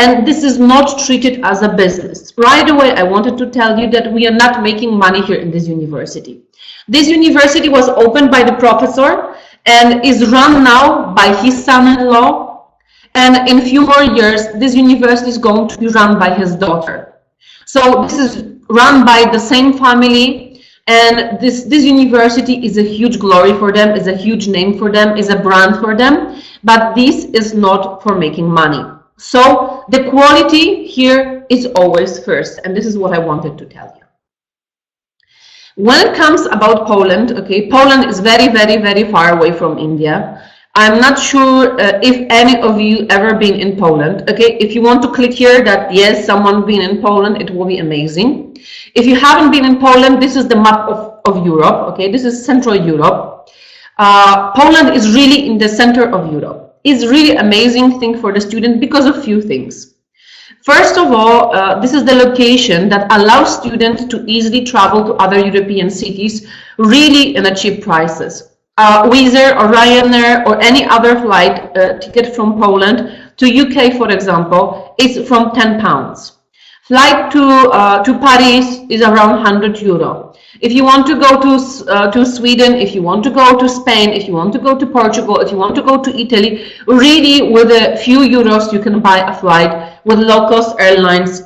And this is not treated as a business. Right away, I wanted to tell you that we are not making money here in this university. This university was opened by the professor and is run now by his son-in-law. And in a few more years, this university is going to be run by his daughter. So this is run by the same family, and this university is a huge glory for them, is a huge name for them, is a brand for them, but this is not for making money. So the quality here is always first, and this is what I wanted to tell you. When it comes about Poland, okay, Poland is very, very, very far away from India. I'm not sure if any of you ever been in Poland. Okay, if you want to click here that yes, someone been in Poland, it will be amazing. If you haven't been in Poland, this is the map of Europe. Okay, this is Central Europe. Poland is really in the center of Europe. It's really amazing thing for the student because of few things. First of all, this is the location that allows students to easily travel to other European cities, really in a cheap prices. Wizz Air or Ryanair or any other flight ticket from Poland to UK, for example, is from £10. Flight to Paris is around €100. If you want to go to Sweden, if you want to go to Spain, if you want to go to Portugal, if you want to go to Italy, really with a few euros you can buy a flight with low-cost airlines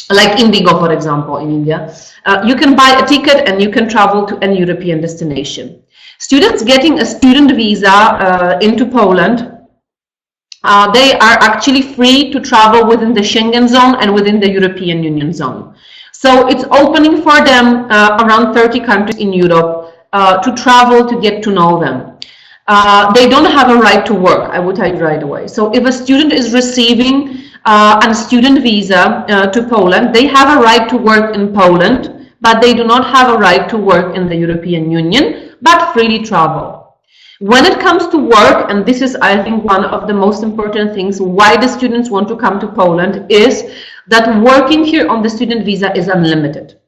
like Indigo, for example, in India. You can buy a ticket and you can travel to any European destination. Students getting a student visa into Poland, they are actually free to travel within the Schengen zone and within the European Union zone. So it's opening for them around 30 countries in Europe to travel, to get to know them. They don't have a right to work, I will tell you right away. So if a student is receiving a student visa to Poland, they have a right to work in Poland, but they do not have a right to work in the European Union, but freely travel. When it comes to work, and this is, I think, one of the most important things why the students want to come to Poland, is that working here on the student visa is unlimited.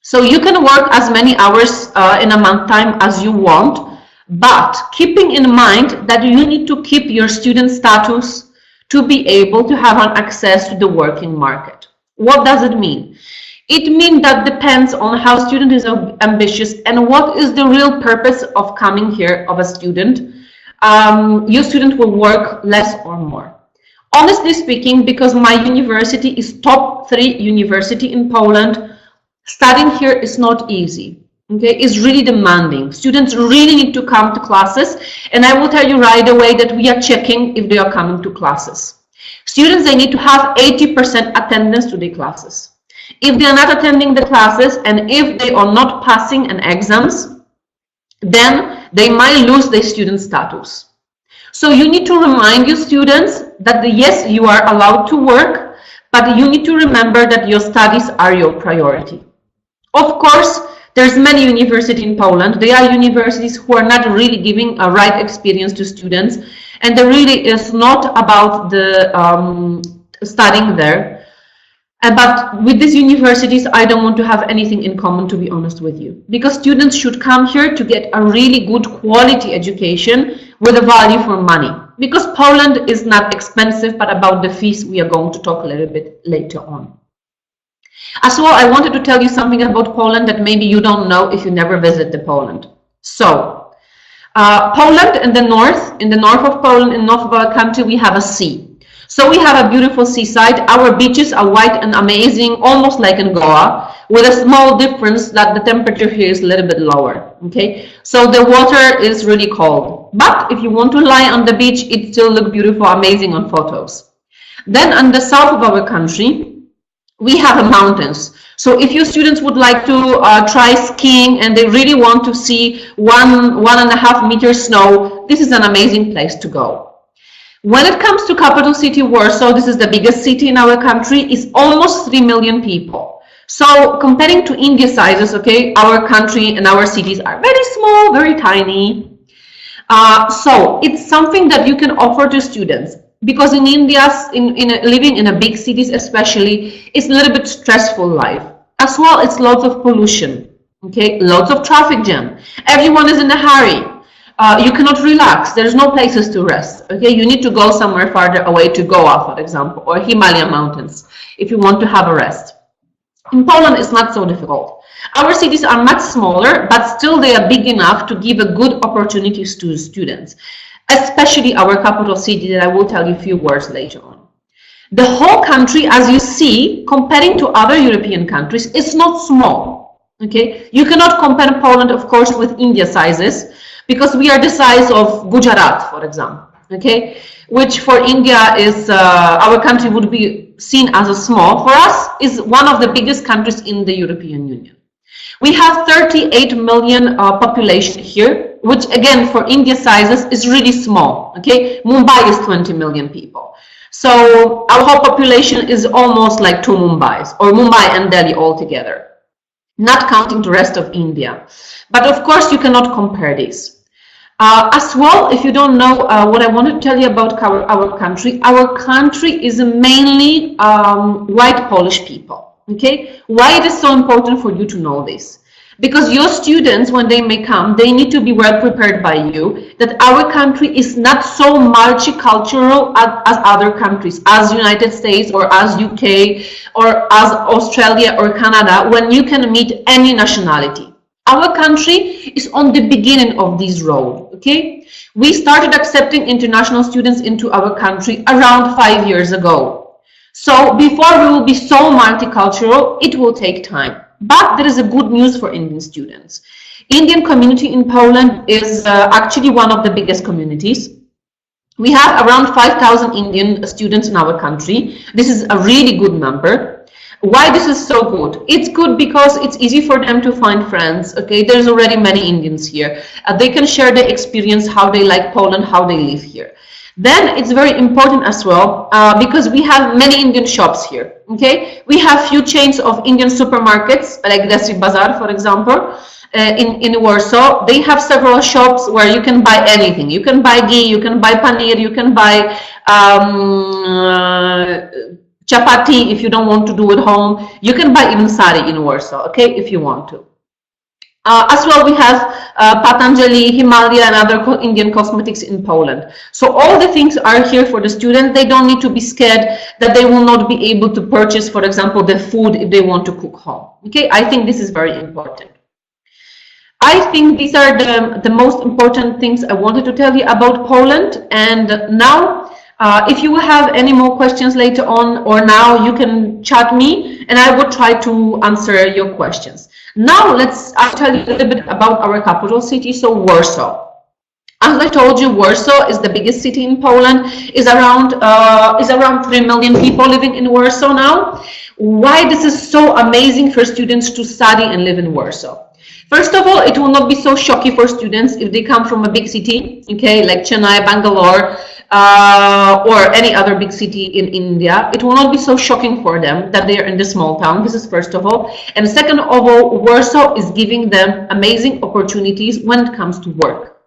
So you can work as many hours in a month time as you want, but keeping in mind that you need to keep your student status to be able to have an access to the working market. What does it mean? It means that depends on how student is ambitious and what is the real purpose of coming here of a student. Your student will work less or more. Honestly speaking, because my university is top 3 university in Poland, studying here is not easy. Okay, it's really demanding. Students really need to come to classes, and I will tell you right away that we are checking if they are coming to classes. Students, they need to have 80% attendance to the classes. If they are not attending the classes and if they are not passing an exams, then they might lose their student status. So you need to remind your students that yes, you are allowed to work, but you need to remember that your studies are your priority. Of course, there's many universities in Poland. There are universities who are not really giving a right experience to students, and there really is not about the studying there. But with these universities, I don't want to have anything in common, to be honest with you, because students should come here to get a really good quality education with a value for money, because Poland is not expensive, but about the fees we are going to talk a little bit later on. As well, I wanted to tell you something about Poland that maybe you don't know if you never visited Poland. So, Poland in the north of Poland, in north of our country, we have a sea. So we have a beautiful seaside. Our beaches are white and amazing, almost like in Goa, with a small difference that the temperature here is a little bit lower. Okay, so the water is really cold. But if you want to lie on the beach, it still looks beautiful, amazing on photos. Then on the south of our country, we have mountains. So if your students would like to try skiing and they really want to see 1.5 meters snow, this is an amazing place to go. When it comes to capital city Warsaw, this is the biggest city in our country, is almost 3 million people. So comparing to India sizes, okay, our country and our cities are very small, very tiny. So it's something that you can offer to students, because in India, living in a big cities especially, it's a little bit stressful life. As well, it's lots of pollution, okay, lots of traffic jam. Everyone is in a hurry. you cannot relax. There's no places to rest. Okay, you need to go somewhere farther away to Goa, for example, or Himalayan mountains if you want to have a rest. In Poland, it's not so difficult. Our cities are much smaller, but still they are big enough to give a good opportunities to students, especially our capital city that I will tell you a few words later on. The whole country, as you see, comparing to other European countries, is not small. Okay, you cannot compare Poland, of course, with India sizes, because we are the size of Gujarat, for example. Okay, which for India is our country would be seen as a small. For us, is one of the biggest countries in the European Union. We have 38 million population here, which again for India sizes is really small. Okay, Mumbai is 20 million people. So our whole population is almost like two Mumbais, or Mumbai and Delhi altogether, not counting the rest of India. But of course, you cannot compare these. As well, if you don't know what I want to tell you about our country is mainly white Polish people. Okay, why it is so important for you to know this? Because your students, when they may come, they need to be well prepared by you that our country is not so multicultural as other countries, as United States or as UK or as Australia or Canada, when you can meet any nationality. Our country is on the beginning of this road, okay? We started accepting international students into our country around 5 years ago. So before we will be so multicultural, it will take time. But there is a good news for Indian students. Indian community in Poland is actually one of the biggest communities. We have around 5,000 Indian students in our country. This is a really good number. Why this is so good? It's good because it's easy for them to find friends. Okay, there's already many Indians here. They can share their experience, how they like Poland, how they live here. Then it's very important as well because we have many Indian shops here. Okay, we have few chains of Indian supermarkets like Desi Bazaar, for example, in Warsaw. They have several shops where you can buy anything. You can buy ghee, you can buy paneer, you can buy chapati if you don't want to do it home. You can buy even sari in Warsaw, okay, if you want to. As well, we have Patanjali, Himalaya, and other Indian cosmetics in Poland. So all the things are here for the students. They don't need to be scared that they will not be able to purchase, for example, the food if they want to cook home. Okay, I think this is very important. I think these are the most important things I wanted to tell you about Poland. And now, if you have any more questions later on or now, you can chat me and I will try to answer your questions. Now I'll tell you a little bit about our capital city, so Warsaw. As I told you, Warsaw is the biggest city in Poland, is around 3 million people living in Warsaw now. Why this is so amazing for students to study and live in Warsaw? First of all, it will not be so shocking for students if they come from a big city, okay, like Chennai, Bangalore, or any other big city in India. It will not be so shocking for them that they are in the small town. This is first of all. And second of all, Warsaw is giving them amazing opportunities when it comes to work.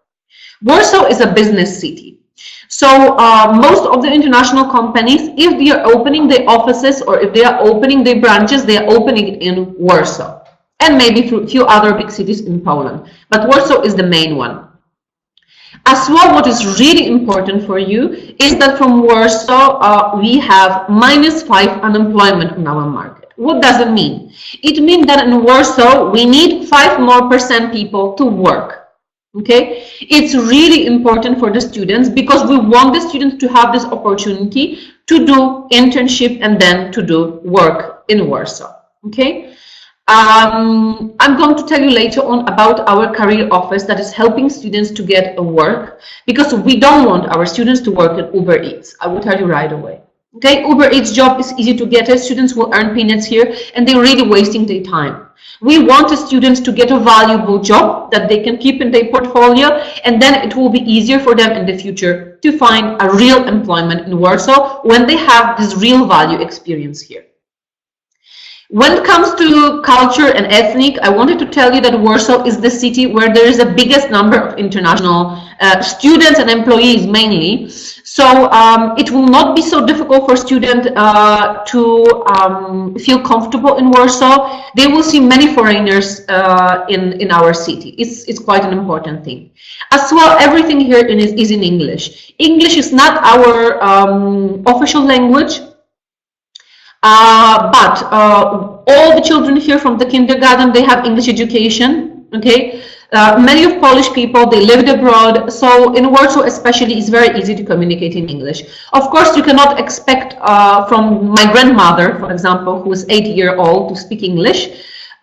Warsaw is a business city. So most of the international companies, if they are opening their offices or if they are opening their branches, they are opening it in Warsaw. And maybe through a few other big cities in Poland. But Warsaw is the main one. As well, what is really important for you is that from Warsaw, we have -5 unemployment in our market. What does it mean? It means that in Warsaw, we need 5% more people to work. Okay, it's really important for the students because we want the students to have this opportunity to do internship and then to do work in Warsaw. Okay. I'm going to tell you later on about our career office that is helping students to get a work because we don't want our students to work at Uber Eats. I will tell you right away. Okay, Uber Eats job is easy to get. Students will earn peanuts here and they're really wasting their time. We want the students to get a valuable job that they can keep in their portfolio, and then it will be easier for them in the future to find a real employment in Warsaw when they have this real value experience here. When it comes to culture and ethnic, I wanted to tell you that Warsaw is the city where there is the biggest number of international students and employees mainly. So it will not be so difficult for students to feel comfortable in Warsaw. They will see many foreigners in our city. It's quite an important thing. As well, everything here is in English. English is not our official language, but all the children here from the kindergarten, they have English education, okay? Many of Polish people, they lived abroad, so in Warsaw especially, it's very easy to communicate in English. Of course, you cannot expect from my grandmother, for example, who is 80 years old, to speak English,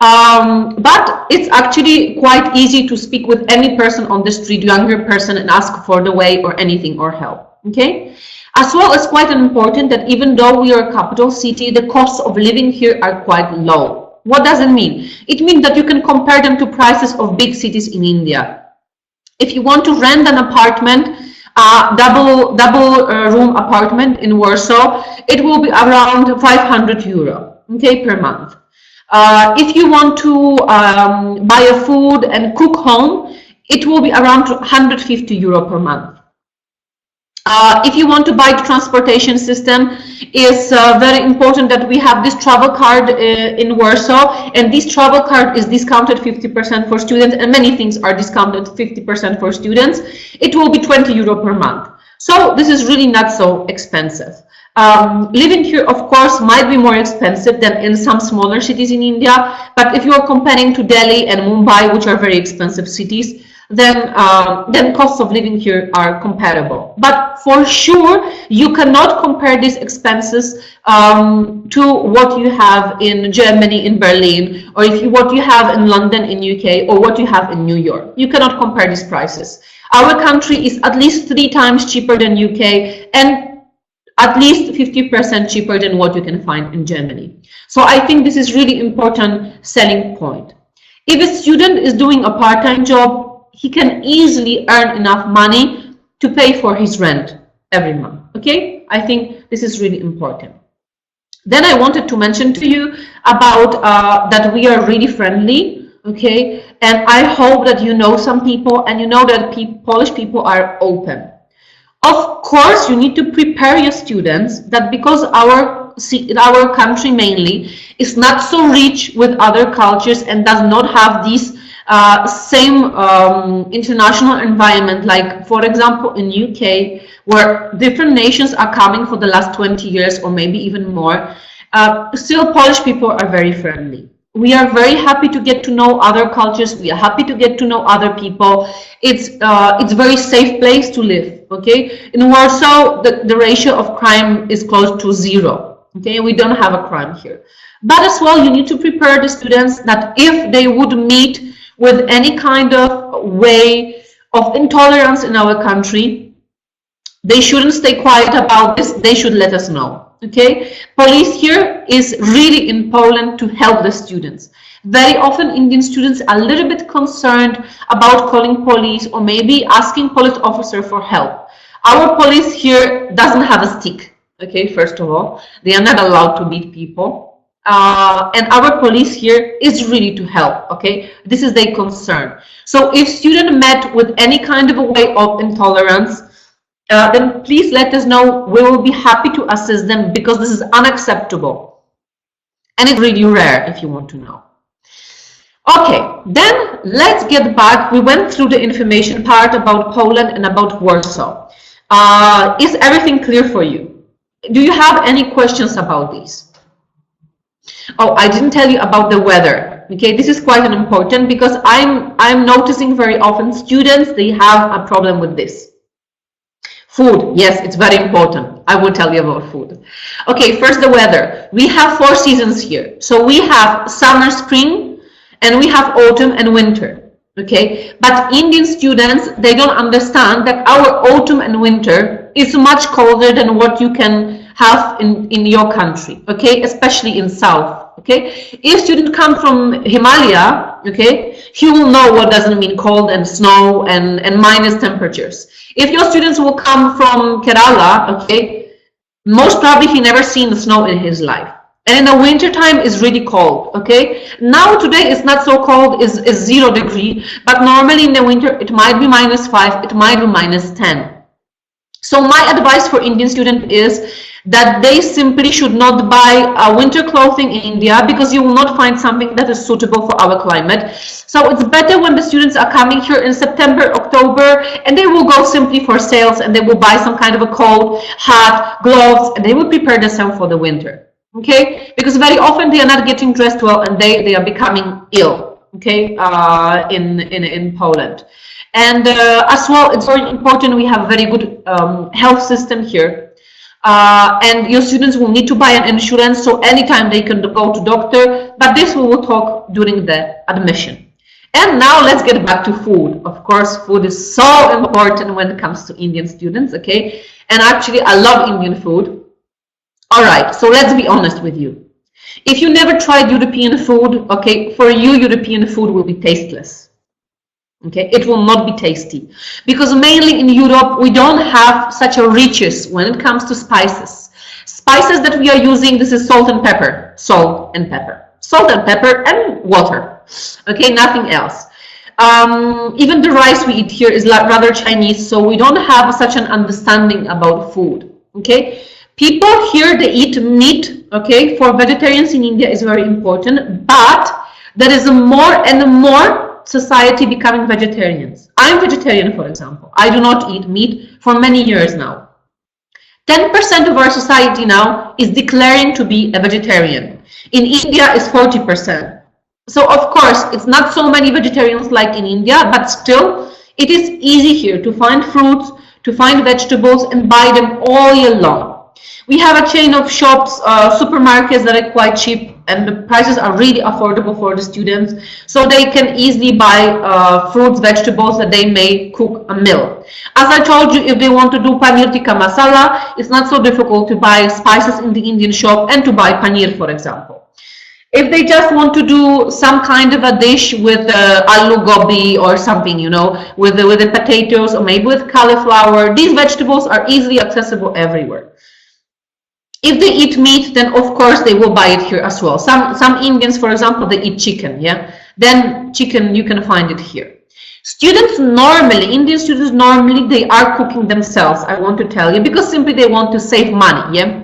but it's actually quite easy to speak with any person on the street, younger person, and ask for the way or anything or help, okay? As well, it's quite important that even though we are a capital city, the costs of living here are quite low. What does it mean? It means that you can compare them to prices of big cities in India. If you want to rent an apartment, double room apartment in Warsaw, it will be around 500 euro, okay, per month. If you want to buy a food and cook home, it will be around 150 euro per month. If you want to buy the transportation system, it's very important that we have this travel card in Warsaw, and this travel card is discounted 50% for students, and many things are discounted 50% for students. It will be 20 euro per month. So this is really not so expensive. Living here, of course, might be more expensive than in some smaller cities in India, but if you are comparing to Delhi and Mumbai, which are very expensive cities, then costs of living here are comparable. But for sure, you cannot compare these expenses to what you have in Germany, in Berlin, or what you have in London, in UK, or what you have in New York. You cannot compare these prices. Our country is at least 3 times cheaper than UK, and at least 50% cheaper than what you can find in Germany. So I think this is really important selling point. If a student is doing a part-time job, he can easily earn enough money to pay for his rent every month, okay? I think this is really important. Then I wanted to mention to you about that we are really friendly, okay? And I hope that you know some people and you know that Polish people are open. Of course, you need to prepare your students that because our country mainly is not so rich with other cultures and does not have these same international environment, like for example in UK, where different nations are coming for the last 20 years or maybe even more, still Polish people are very friendly. We are very happy to get to know other cultures. We are happy to get to know other people. It's a very safe place to live, okay? In Warsaw, the ratio of crime is close to 0, okay? We don't have a crime here. But as well, you need to prepare the students that if they would meet with any kind of way of intolerance in our country, they shouldn't stay quiet about this. They should let us know, okay? Police here is really in Poland to help the students. Very often Indian students are a little bit concerned about calling police or maybe asking police officer for help. Our police here doesn't have a stick, okay? First of all, they are not allowed to beat people. And our police here is really to help, okay? This is their concern. So if student met with any kind of a way of intolerance, then please let us know. We will be happy to assist them because this is unacceptable. And it's really rare if you want to know. Okay, then let's get back. We went through the information part about Poland and about Warsaw. Is everything clear for you? Do you have any questions about these? Oh, I didn't tell you about the weather. Okay, this is quite important because I'm noticing very often students, they have a problem with this. Food, yes, it's very important. I will tell you about food. Okay, first the weather. We have 4 seasons here. So we have summer, spring, and we have autumn and winter. Okay, but Indian students, they don't understand that our autumn and winter is much colder than what you can have in your country, okay, especially in south, okay. If students come from Himalaya, okay, he will know what doesn't mean cold and snow and minus temperatures. If your students will come from Kerala, okay, most probably he never seen the snow in his life. And in the winter time is really cold, okay. Now today it's not so cold, is 0 degree, but normally in the winter it might be -5, it might be -10. So my advice for Indian student is that they simply should not buy winter clothing in India, because you will not find something that is suitable for our climate. So it's better when the students are coming here in September, October, and they will go simply for sales, and they will buy some kind of a coat, hat, gloves, and they will prepare themselves for the winter. Okay, because very often they are not getting dressed well, and they are becoming ill. Okay, in Poland. And as well, it's very important we have a very good health system here. And your students will need to buy an insurance, so anytime they can go to doctor, but this we will talk during the admission. And now let's get back to food. Of course, food is so important when it comes to Indian students, okay? And actually, I love Indian food. All right, so let's be honest with you. If you never tried European food, okay, for you, European food will be tasteless. Okay, it will not be tasty, because mainly in Europe we don't have such a riches when it comes to spices. Spices that we are using, this is salt and pepper, salt and pepper and water. Okay, nothing else. Even the rice we eat here is rather Chinese, so we don't have such an understanding about food. Okay, people here, they eat meat. Okay, for vegetarians in India is very important, but there is a more and more society becoming vegetarians. I'm vegetarian, for example. I do not eat meat for many years now. 10% of our society now is declaring to be a vegetarian. In India is 40%. So of course, it's not so many vegetarians like in India, but still it is easy here to find fruits, to find vegetables and buy them all year long. We have a chain of shops, supermarkets that are quite cheap, and the prices are really affordable for the students, so they can easily buy fruits, vegetables that they may cook a meal. As I told you, if they want to do paneer tikka masala, it's not so difficult to buy spices in the Indian shop and to buy paneer, for example. If they just want to do some kind of a dish with aloo gobi or something, you know, with the potatoes or maybe with cauliflower, these vegetables are easily accessible everywhere. If they eat meat, then of course they will buy it here as well. Some Indians, for example, they eat chicken, yeah? Then chicken, you can find it here. Students normally, Indian students normally, they are cooking themselves, I want to tell you, because simply they want to save money, yeah?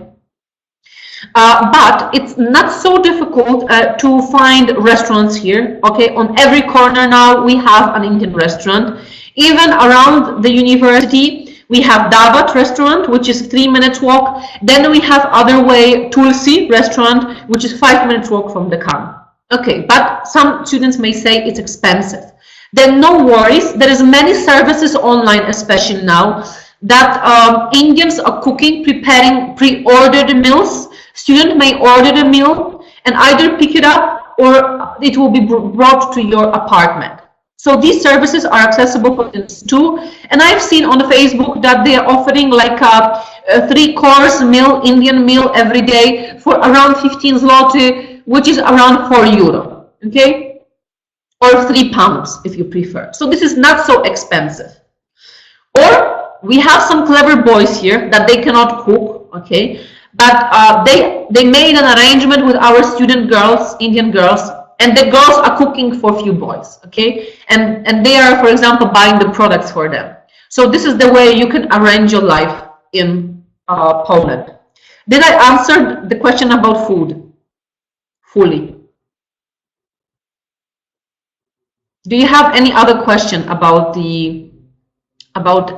But it's not so difficult to find restaurants here, okay? On every corner now, we have an Indian restaurant. Even around the university, we have Davat restaurant, which is 3 minutes walk. Then we have other way Tulsi restaurant, which is 5 minutes walk from the camp. Okay, but some students may say it's expensive. Then no worries. There is many services online, especially now, that Indians are cooking, preparing pre-ordered meals. Student may order the meal and either pick it up or it will be brought to your apartment. So these services are accessible for students too. And I've seen on Facebook that they are offering like a 3-course meal, Indian meal every day for around 15 zloty, which is around €4, okay? Or £3 if you prefer. So this is not so expensive. Or we have some clever boys here that they cannot cook, okay? But they made an arrangement with our student girls, Indian girls, and the girls are cooking for a few boys, okay? And they are, for example, buying the products for them. So this is the way you can arrange your life in Poland. Did I answer the question about food fully? Do you have any other question about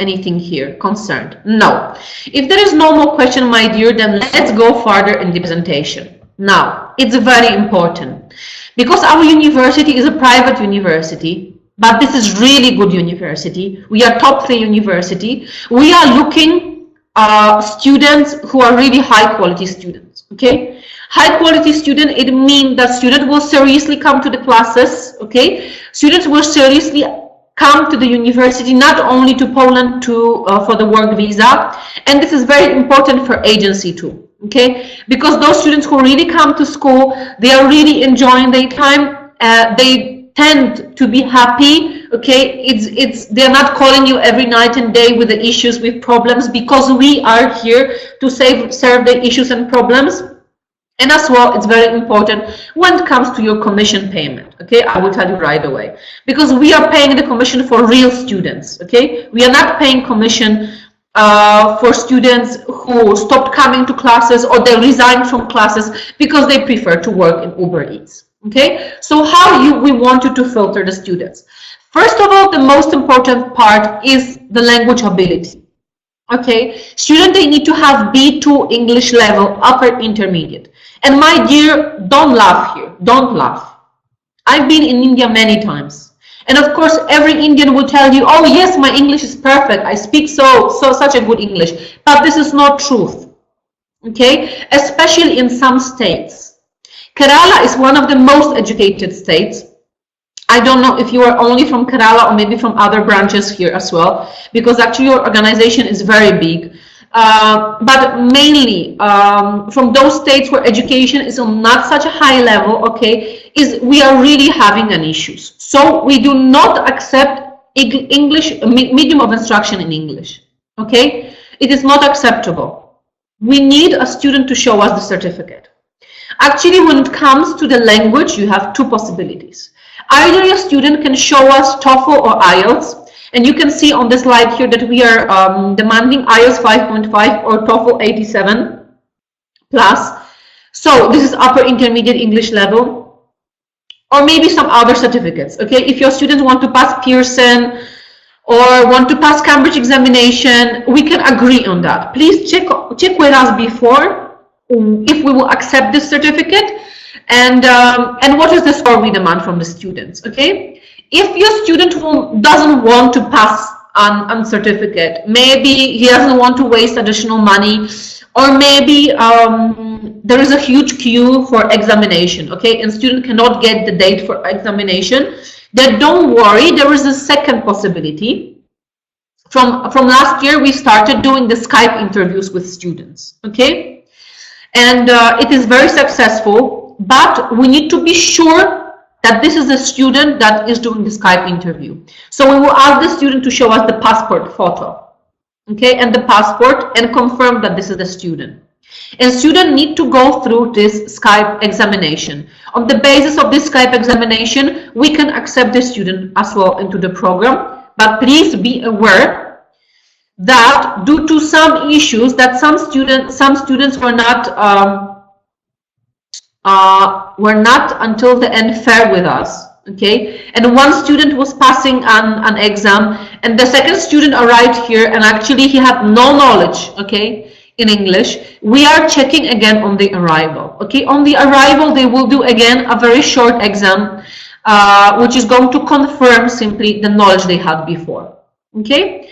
anything here concerned? No. If there is no more question, my dear, then let's go further in the presentation. Now, it's very important because our university is a private university, but this is really good university. We are top 3 university. We are looking students who are really high quality students, okay? High quality student, it means that student will seriously come to the classes, okay? Students will seriously come to the university, not only to Poland for the work visa, and this is very important for agency too, okay? Because those students who really come to school, they are really enjoying their time, they tend to be happy, okay? They're not calling you every night and day with the issues, with problems, because we are here to serve the issues and problems. And as well, it's very important when it comes to your commission payment, okay? I will tell you right away. Because we are paying the commission for real students, okay? We are not paying commission for students who stopped coming to classes or they resigned from classes because they prefer to work in Uber Eats. Okay, so how we want you to filter the students? First of all, the most important part is the language ability. Okay, students, they need to have B2 English level, upper intermediate. And my dear, don't laugh here, don't laugh. I've been in India many times. And of course, every Indian will tell you, oh yes, my English is perfect. I speak such a good English. But this is not truth. Okay, especially in some states. Kerala is one of the most educated states. I don't know if you are only from Kerala or maybe from other branches here as well, because actually your organization is very big. But mainly from those states where education is on not such a high level, okay, we are really having an issue. So we do not accept English, medium of instruction in English, okay? It is not acceptable. We need a student to show us the certificate. Actually, when it comes to the language, you have two possibilities. Either your student can show us TOEFL or IELTS, and you can see on the slide here that we are demanding IELTS 5.5 or TOEFL 87 plus. So this is upper intermediate English level, or maybe some other certificates. Okay, if your students want to pass Pearson or want to pass Cambridge examination, we can agree on that. Please check with us before if we will accept this certificate, and what is the score we demand from the students. Okay, if your student doesn't want to pass on certificate, maybe he doesn't want to waste additional money, or maybe there is a huge queue for examination, okay, and student cannot get the date for examination, then don't worry, there is a second possibility. From last year, we started doing the Skype interviews with students, okay, and it is very successful, but we need to be sure that this is a student that is doing the Skype interview. So we will ask the student to show us the passport photo, okay, and the passport, and confirm that this is the student. And student need to go through this Skype examination. On the basis of this Skype examination, we can accept the student as well into the program, but please be aware that due to some issues that some students were not until the end fair with us, okay, and one student was passing an exam, and the second student arrived here and actually he had no knowledge, okay, in English. We are checking again on the arrival, okay. On the arrival, they will do again a very short exam, which is going to confirm simply the knowledge they had before, okay.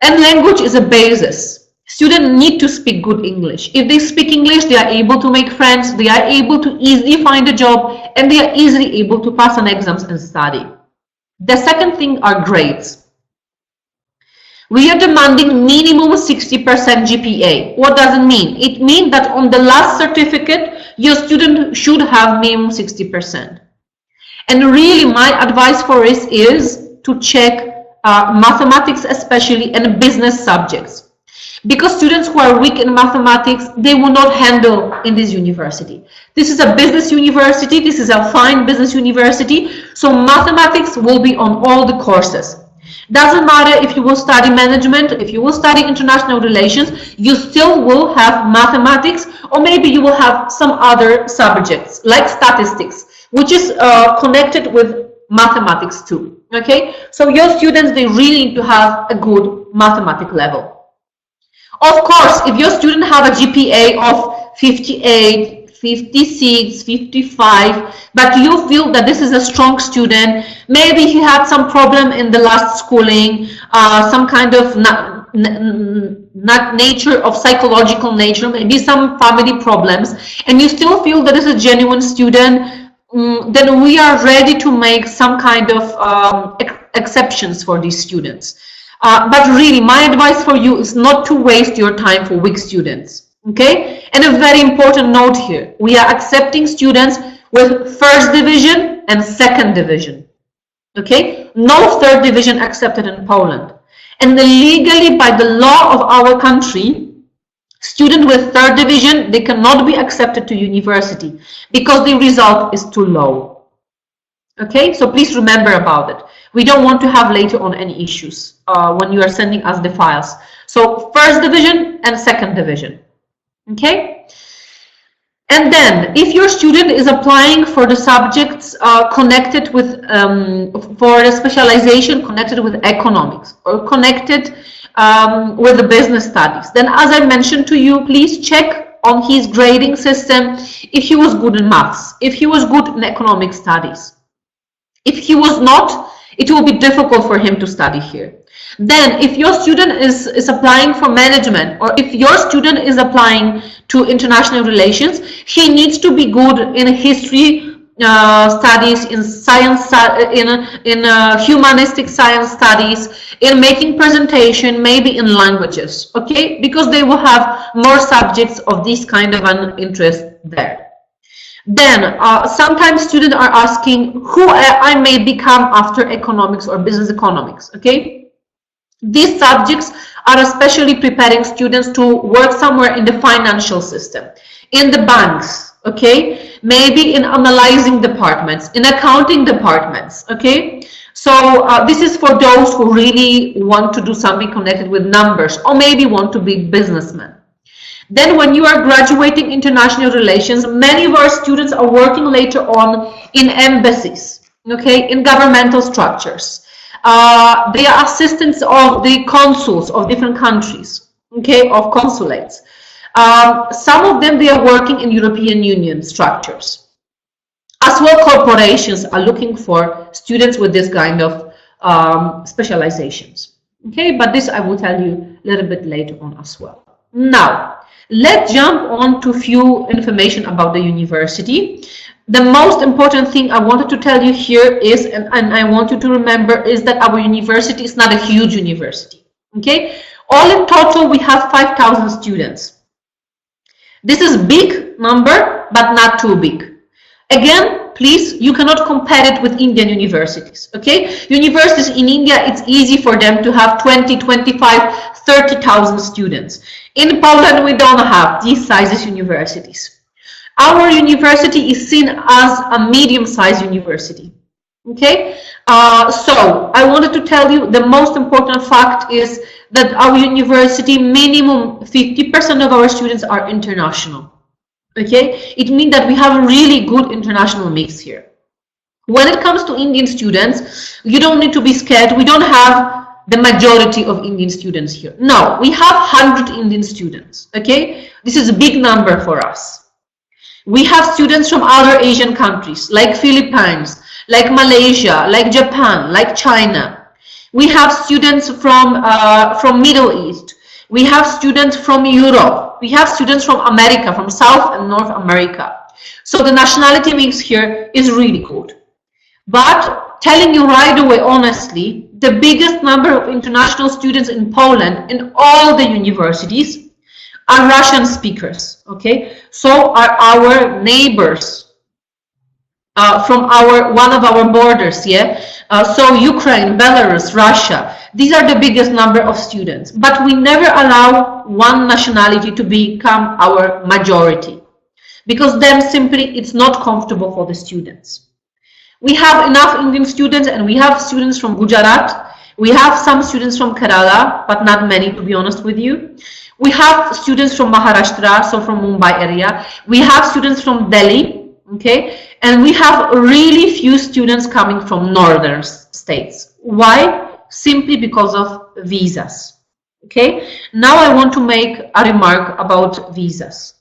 And language is a basis. Students need to speak good English. If they speak English, they are able to make friends, they are able to easily find a job, and they are easily able to pass on exams and study. The second thing are grades. We are demanding minimum 60% GPA. What does it mean? It means that on the last certificate, your student should have minimum 60%. And really, my advice for us is to check mathematics especially, and business subjects, because students who are weak in mathematics, they will not handle in this university. This is a business university, this is a fine business university, so mathematics will be on all the courses. Doesn't matter if you will study management, if you will study international relations, you still will have mathematics, or maybe you will have some other subjects like statistics, which is connected with mathematics too, okay. So your students, they really need to have a good mathematics level. Of course, if your student have a GPA of 58, 56, 55, but you feel that this is a strong student, maybe he had some problem in the last schooling, some kind of not nature of psychological nature, maybe some family problems, and you still feel that this is a genuine student, then we are ready to make some kind of exceptions for these students. But really, my advice for you is not to waste your time for weak students, okay? And a very important note here, we are accepting students with first division and second division, okay? No third division accepted in Poland. And legally, by the law of our country, student with third division, they cannot be accepted to university because the result is too low. Okay, so please remember about it. We don't want to have later on any issues when you are sending us the files. So first division and second division. Okay. And then, if your student is applying for the subjects connected with, for the specialization connected with economics or connected with the business studies, then as I mentioned to you, please check on his grading system if he was good in maths, if he was good in economic studies. If he was not, it will be difficult for him to study here. Then if your student is applying for management, or if your student is applying to international relations, he needs to be good in history studies, in science, in humanistic science studies, in making presentation, maybe in languages, okay? Because they will have more subjects of this kind of an interest there. Then sometimes students are asking who I may become after economics or business economics, okay? These subjects are especially preparing students to work somewhere in the financial system, in the banks, okay? Maybe in analyzing departments, in accounting departments, okay? So this is for those who really want to do something connected with numbers, or maybe want to be businessmen. Then when you are graduating international relations, many of our students are working later on in embassies, okay, in governmental structures. They are assistants of the consuls of different countries, okay, of consulates. Some of them, they are working in European Union structures. As well, corporations are looking for students with this kind of specializations. Okay, but this I will tell you a little bit later on as well. Now, let's jump on to a few information about the university. The most important thing I wanted to tell you here is, and I want you to remember, is that our university is not a huge university. Okay, all in total we have 5,000 students. This is big number, but not too big. Again, please, you cannot compare it with Indian universities, okay? Universities in India, it's easy for them to have 20, 25, 30,000 students. In Poland, we don't have these sizes universities. Our university is seen as a medium-sized university, okay? So I wanted to tell you the most important fact is that our university, minimum 50% of our students are international. Okay, it means that we have a really good international mix here. When it comes to Indian students, you don't need to be scared. We don't have the majority of Indian students here. No, we have 100 Indian students. Okay, this is a big number for us. We have students from other Asian countries like Philippines, like Malaysia, like Japan, like China. We have students from Middle East. We have students from Europe. We have students from America, from South and North America. So the nationality mix here is really good. But telling you right away, honestly, the biggest number of international students in Poland in all the universities are Russian speakers, okay? So are our neighbors from one of our borders, yeah? So Ukraine, Belarus, Russia. These are the biggest number of students, but we never allow one nationality to become our majority, because then simply it's not comfortable for the students. We have enough Indian students, and we have students from Gujarat. We have some students from Kerala, but not many, to be honest with you. We have students from Maharashtra, so from Mumbai area. We have students from Delhi, okay? And we have really few students coming from northern states. Why? Simply because of visas. Okay, now I want to make a remark about visas.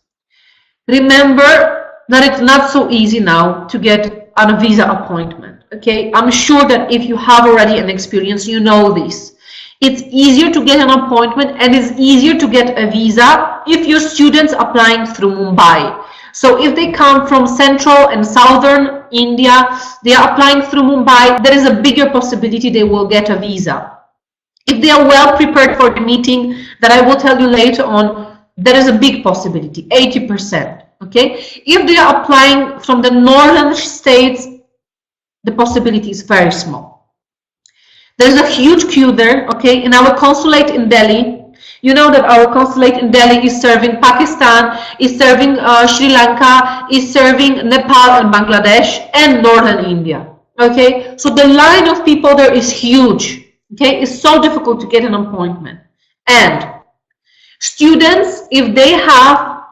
Remember that it's not so easy now to get a visa appointment. Okay, I'm sure that if you have already an experience, you know this. It's easier to get an appointment, and it's easier to get a visa if your students applying through Mumbai. So if they come from central and southern India, they are applying through Mumbai, there is a bigger possibility they will get a visa. If they are well prepared for the meeting that I will tell you later on, there is a big possibility, 80%. Okay? If they are applying from the northern states, the possibility is very small. There's a huge queue there, okay? In our consulate in Delhi, you know that our consulate in Delhi is serving Pakistan, is serving Sri Lanka, is serving Nepal and Bangladesh and northern India. Okay, so the line of people there is huge. Okay, it's so difficult to get an appointment. And students, if they have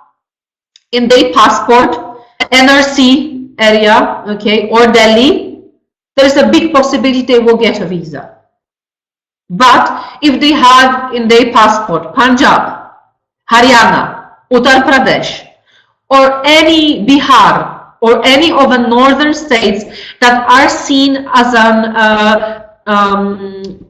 in their passport NRC area, okay, or Delhi, there's a big possibility they will get a visa. But if they have in their passport Punjab, Haryana, Uttar Pradesh, or any Bihar, or any of the northern states that are seen as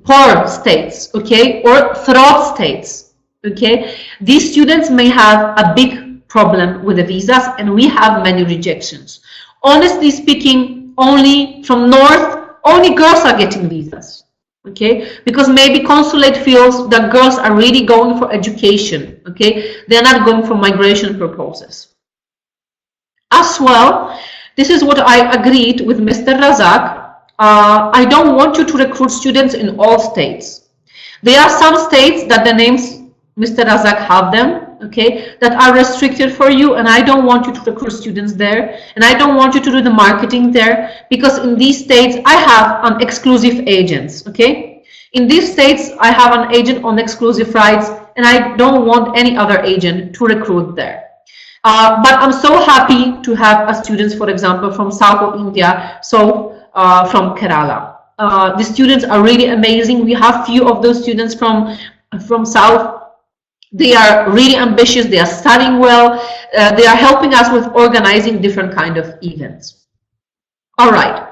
poor states, okay, or fraud states, okay, these students may have a big problem with the visas, and we have many rejections. Honestly speaking, only from north, only girls are getting visas. Okay, because maybe consulate feels that girls are really going for education. Okay, they're not going for migration purposes. As well, this is what I agreed with Mr. Razak. I don't want you to recruit students in all states. There are some states that the names Mr. Razak have them, okay, that are restricted for you, and I don't want you to recruit students there, and I don't want you to do the marketing there, because in these states I have an exclusive agents, okay. In these states I have an agent on exclusive rights, and I don't want any other agent to recruit there. But I'm so happy to have students, for example, from south of India, so from Kerala. The students are really amazing. We have few of those students from south. They are really ambitious. They are studying well. They are helping us with organizing different kind of events. All right.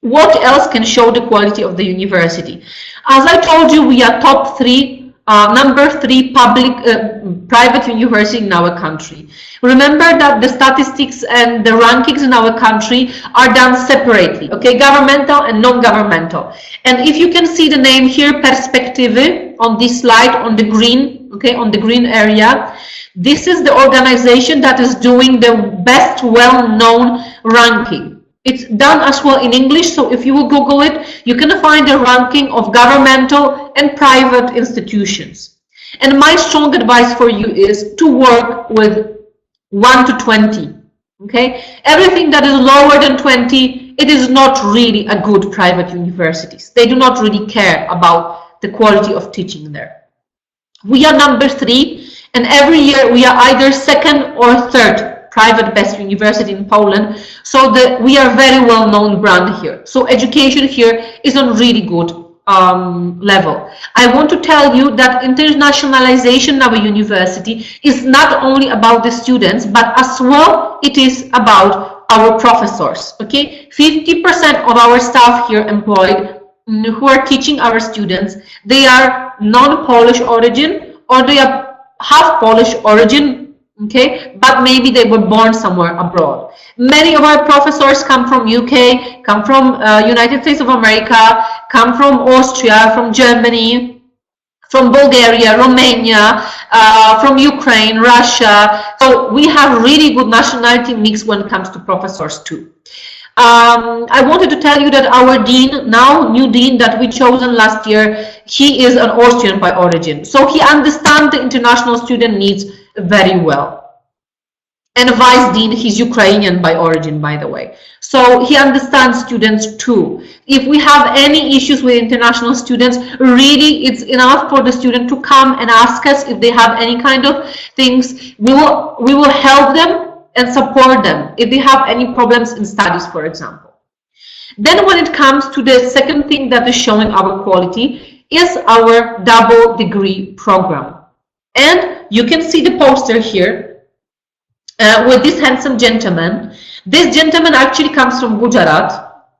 What else can show the quality of the university? As I told you, we are top 3. Number 3 private university in our country. Remember that the statistics and the rankings in our country are done separately, okay, governmental and non-governmental. And if you can see the name here, Perspektive, on this slide, on the green, okay, on the green area, this is the organization that is doing the best well-known ranking. It's done as well in English, so if you will Google it, you can find a ranking of governmental and private institutions. And my strong advice for you is to work with 1 to 20. Okay, everything that is lower than 20, it is not really a good private universities. They do not really care about the quality of teaching there. We are number 3, and every year we are either 2nd or 3rd private best university in Poland, so that we are very well known brand here. So education here is on really good level. I want to tell you that internationalization of a university is not only about the students, but as well it is about our professors. Okay, 50% of our staff here employed who are teaching our students, they are non-Polish origin, or they are half Polish origin, okay, but maybe they were born somewhere abroad. Many of our professors come from UK, come from United States of America, come from Austria, from Germany, from Bulgaria, Romania, from Ukraine, Russia. So we have really good nationality mix when it comes to professors too. I wanted to tell you that our dean, now new dean that we chosen last year, he is an Austrian by origin. So he understands the international student needs very well. And vice dean, he's Ukrainian by origin, by the way. So he understands students too. If we have any issues with international students, really it's enough for the student to come and ask us if they have any kind of things. We will help them and support them if they have any problems in studies, for example. Then when it comes to the second thing that is showing our quality is our double degree program. And you can see the poster here with this handsome gentleman. This gentleman actually comes from Gujarat.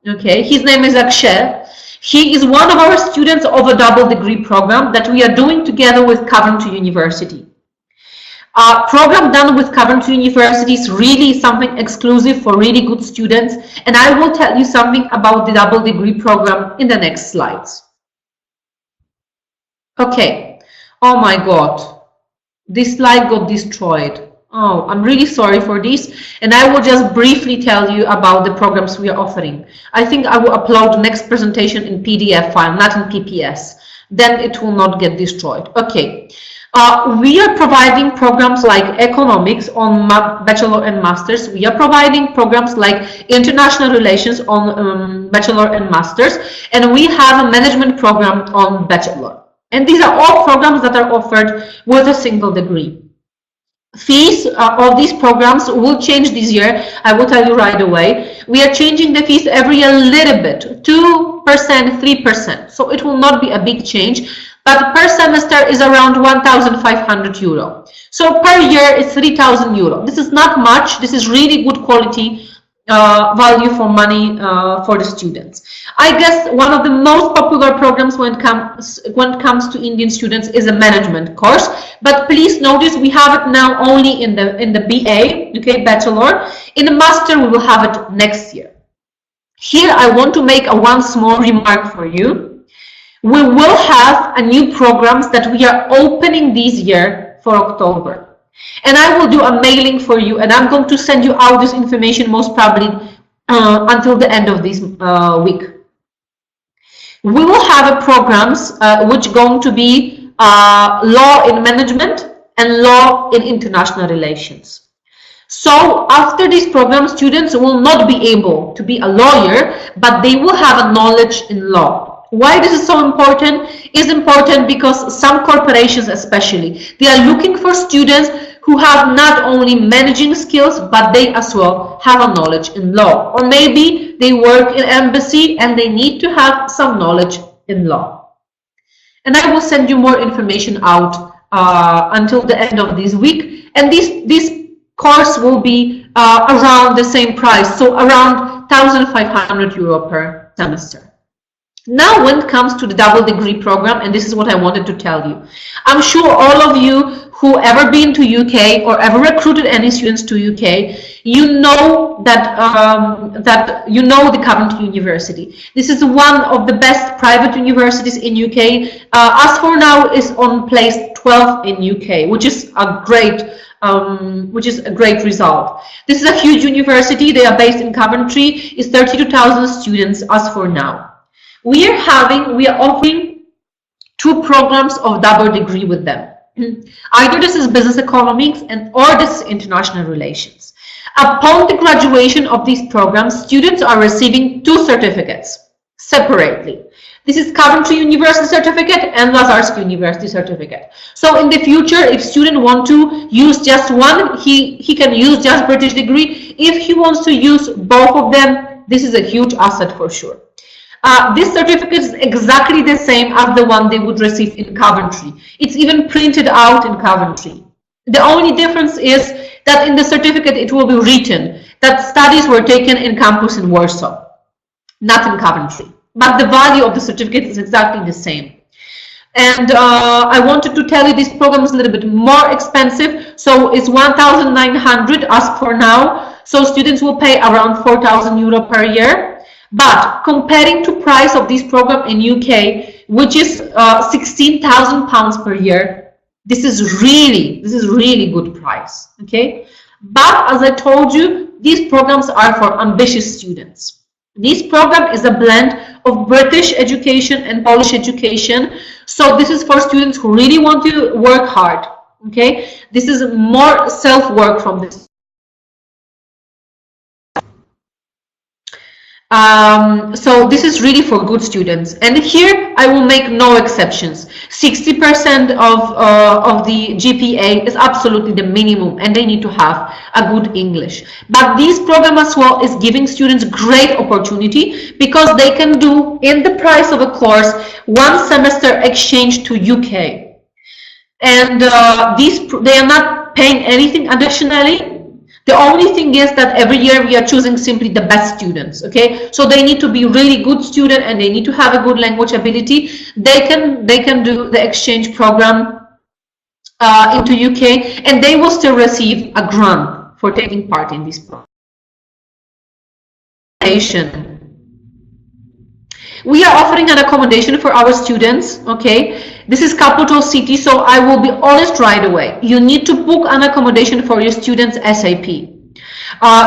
Okay, his name is Akshay. He is one of our students of a double degree program that we are doing together with Coventry University. Program done with Coventry University is really something exclusive for really good students, and I will tell you something about the double degree program in the next slides. Okay, oh my God, this slide got destroyed. Oh, I'm really sorry for this, and I will just briefly tell you about the programs we are offering. I think I will upload the next presentation in PDF file, not in PPS. Then it will not get destroyed. Okay. We are providing programs like economics on bachelor and masters. We are providing programs like international relations on bachelor and masters, and we have a management program on bachelor. And these are all programs that are offered with a single degree. Fees of these programs will change this year. I will tell you right away. We are changing the fees every a little bit, 2%, 3%. So it will not be a big change, but per semester is around 1,500 euro. So per year it's 3,000 euro. This is not much. This is really good quality value for money for the students. I guess one of the most popular programs when it comes to Indian students is a management course. But please notice we have it now only in the BA, okay, bachelor. In the master we will have it next year. Here I want to make one small remark for you. We will have a new programs that we are opening this year for October. And I will do a mailing for you, and I'm going to send you out this information most probably until the end of this week. We will have a programs which going to be law in management and law in international relations. So after these programs, students will not be able to be a lawyer, but they will have a knowledge in law. Why this is so important? It's important because some corporations especially, they are looking for students who have not only managing skills, but they as well have a knowledge in law. Or maybe they work in embassy and they need to have some knowledge in law. And I will send you more information out until the end of this week. And this course will be around the same price, so around 1,500 euro per semester. Now, when it comes to the double degree program, and this is what I wanted to tell you, I'm sure all of you who ever been to UK or ever recruited any students to UK, you know that you know the Coventry University. This is one of the best private universities in UK. As for now, is on place 12 in UK, which is a great result. This is a huge university. They are based in Coventry. It's 32,000 students as for now. We are offering 2 programs of double degree with them. Either this is business economics or this is international relations. Upon the graduation of these programs, students are receiving 2 certificates separately. This is Coventry University certificate and Lazarsk University certificate. So in the future, if student want to use just one, he can use just British degree. If he wants to use both of them, this is a huge asset for sure. This certificate is exactly the same as the one they would receive in Coventry. It's even printed out in Coventry. The only difference is that in the certificate it will be written that studies were taken in campus in Warsaw, not in Coventry. But the value of the certificate is exactly the same. And I wanted to tell you this program is a little bit more expensive. So it's 1,900 as for now. So students will pay around 4,000 euro per year. But comparing to price of this program in UK, which is 16,000 pounds per year, this is really good price. Okay, but as I told you, these programs are for ambitious students. This program is a blend of British education and Polish education. So this is for students who really want to work hard. Okay, this is more self-work from this. So this is really for good students, and here I will make no exceptions. 60% of the GPA is absolutely the minimum, and they need to have a good English. But this program as well is giving students great opportunity because they can do in the price of a course 1 semester exchange to UK, and they are not paying anything additionally. The only thing is that every year we are choosing simply the best students, okay? So they need to be really good student and they need to have a good language ability. They can do the exchange program into UK, and they will still receive a grant for taking part in this program. We are offering an accommodation for our students, okay? This is capital city, so I will be honest right away. You need to book an accommodation for your students ASAP.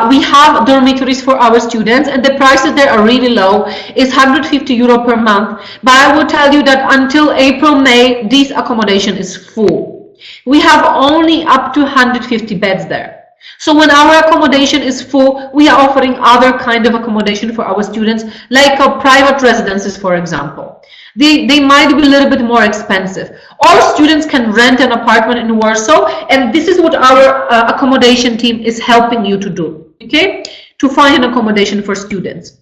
We have dormitories for our students, and the prices there are really low. It's 150 euro per month, but I will tell you that until April, May, this accommodation is full. We have only up to 150 beds there. So when our accommodation is full, we are offering other kind of accommodation for our students, like private residences, for example. They might be a little bit more expensive. All students can rent an apartment in Warsaw, and this is what our accommodation team is helping you to do, okay? To find an accommodation for students.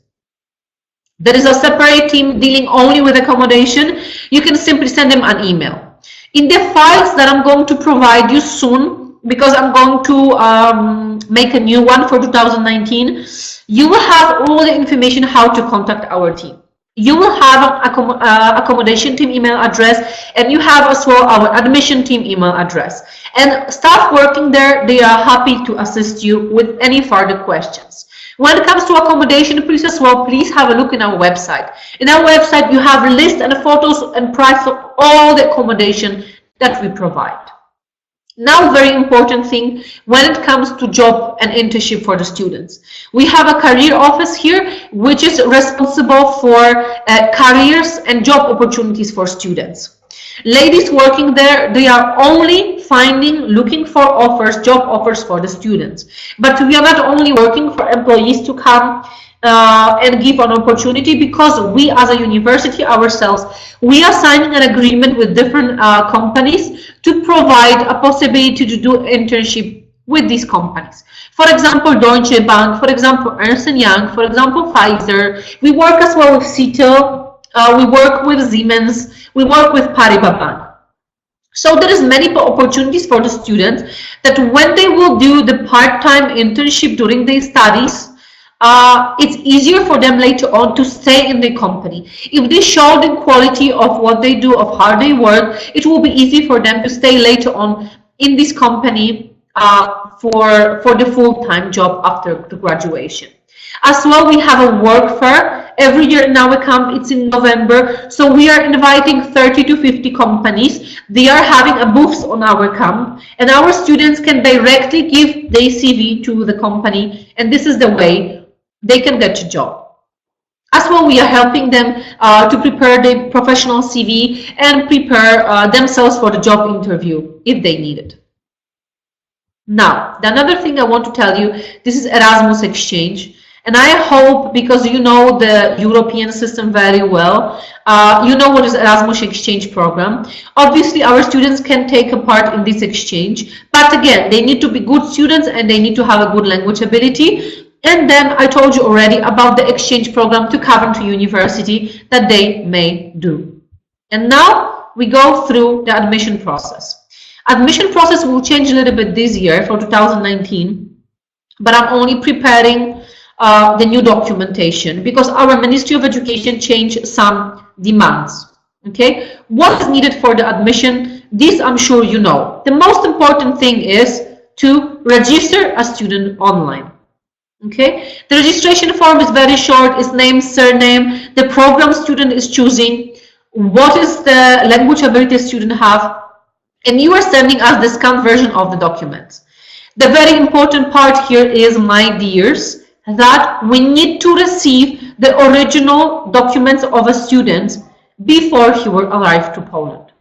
There is a separate team dealing only with accommodation. You can simply send them an email. In the files that I'm going to provide you soon, because I'm going to make a new one for 2019, you will have all the information how to contact our team. You will have an accommodation team email address, and you have as well our admission team email address. And staff working there, they are happy to assist you with any further questions. When it comes to accommodation, please have a look in our website. In our website, you have a list and photos and price of all the accommodation that we provide. Now, very important thing when it comes to job and internship for the students. We have a career office here, which is responsible for careers and job opportunities for students. Ladies working there, they are only looking for offers, job offers for the students. But we are not only working for employees to come and give an opportunity, because we as a university ourselves, we are signing an agreement with different companies to provide a possibility to do internship with these companies. For example, Deutsche Bank, for example, Ernst & Young, for example, Pfizer. We work as well with CETIL, we work with Siemens, we work with Paribas Bank. So there is many opportunities for the students that when they will do the part-time internship during their studies, it's easier for them later on to stay in the company. If they show the quality of what they do, of how they work, it will be easy for them to stay later on in this company for the full-time job after the graduation. As well, we have a work fair every year in our camp. It's in November, so we are inviting 30 to 50 companies. They are having a booth on our camp, and our students can directly give their CV to the company, and this is the way they can get a job. As well, we are helping them to prepare their professional CV and prepare themselves for the job interview if they need it. Now, the another thing I want to tell you, this is Erasmus Exchange. And I hope, because you know the European system very well, you know what is Erasmus Exchange program. Obviously, our students can take a part in this exchange, but again, they need to be good students and they need to have a good language ability. And then I told you already about the exchange program to Coventry University that they may do. And now we go through the admission process. Admission process will change a little bit this year for 2019, but I'm only preparing the new documentation because our Ministry of Education changed some demands. Okay, what is needed for the admission? This I'm sure you know. The most important thing is to register a student online. Okay, the registration form is very short. It's name, surname, the program student is choosing, what is the language ability student have, and you are sending us the scanned version of the documents. The very important part here is, my dears, that we need to receive the original documents of a student before he will arrive to Poland.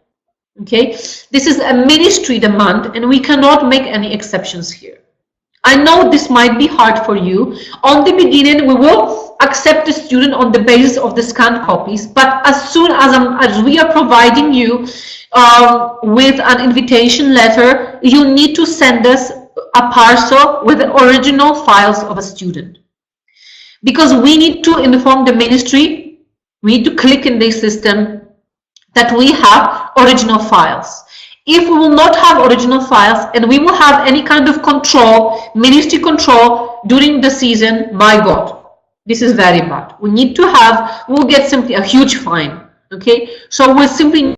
Okay, this is a ministry demand and we cannot make any exceptions here. I know this might be hard for you. On the beginning, we will accept the student on the basis of the scanned copies, but as soon as we are providing you with an invitation letter, you need to send us a parcel with the original files of a student. Because we need to inform the ministry, we need to click in the system that we have original files. If we will not have original files and we will have any kind of control, ministry control during the season, my God, this is very bad. We need to have, we'll get simply a huge fine. Okay, so we'll simply,